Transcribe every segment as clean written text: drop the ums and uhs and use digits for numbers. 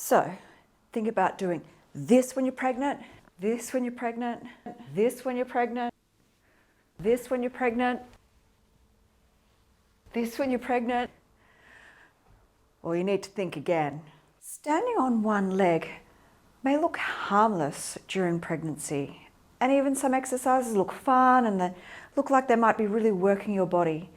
So think about doing this when you're pregnant, this when you're pregnant, this when you're pregnant, this when you're pregnant, this when you're pregnant, or you need to think again. Standing on one leg may look harmless during pregnancy, and even some exercises look fun and they look like they might be really working your body,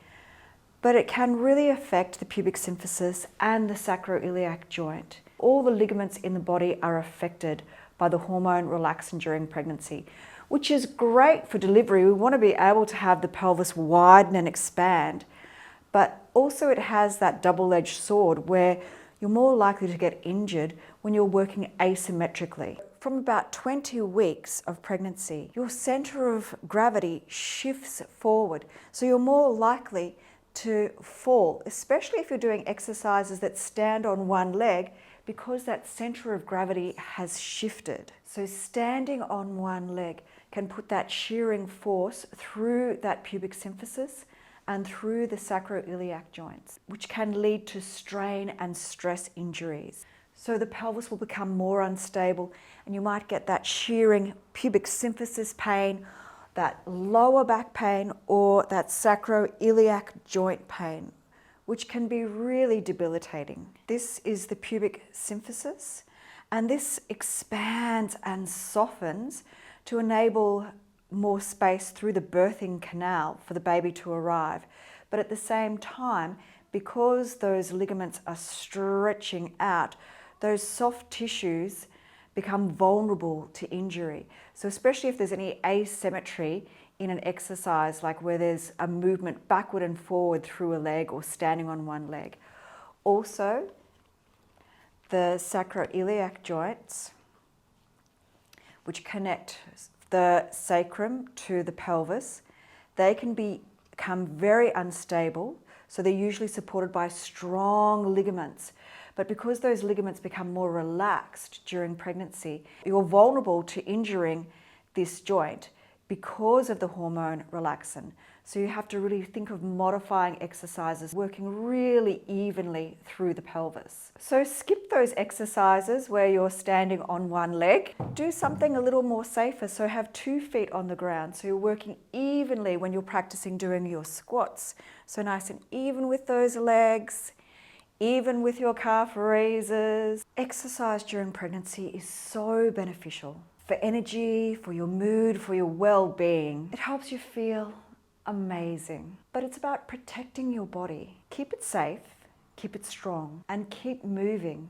but it can really affect the pubic symphysis and the sacroiliac joint. All the ligaments in the body are affected by the hormone relaxin during pregnancy, which is great for delivery. We want to be able to have the pelvis widen and expand, but also it has that double-edged sword where you're more likely to get injured when you're working asymmetrically. From about 20 weeks of pregnancy, your center of gravity shifts forward, so you're more likely to fall, especially if you're doing exercises that stand on one leg, because that center of gravity has shifted. So standing on one leg can put that shearing force through that pubic symphysis and through the sacroiliac joints, which can lead to strain and stress injuries. So the pelvis will become more unstable and you might get that shearing pubic symphysis pain, that lower back pain, or that sacroiliac joint pain, which can be really debilitating. This is the pubic symphysis, and this expands and softens to enable more space through the birthing canal for the baby to arrive. But at the same time, because those ligaments are stretching out, those soft tissues become vulnerable to injury. So especially if there's any asymmetry in an exercise, like where there's a movement backward and forward through a leg or standing on one leg. Also, the sacroiliac joints, which connect the sacrum to the pelvis, they can become very unstable. So they're usually supported by strong ligaments. But because those ligaments become more relaxed during pregnancy, you're vulnerable to injuring this joint because of the hormone relaxin. So you have to really think of modifying exercises, working really evenly through the pelvis. So skip those exercises where you're standing on one leg. Do something a little more safer. So have 2 feet on the ground. So you're working evenly when you're practicing doing your squats. So nice and even with those legs, even with your calf raises. Exercise during pregnancy is so beneficial for energy, for your mood, for your well-being. It helps you feel amazing. But it's about protecting your body. Keep it safe, keep it strong, and keep moving.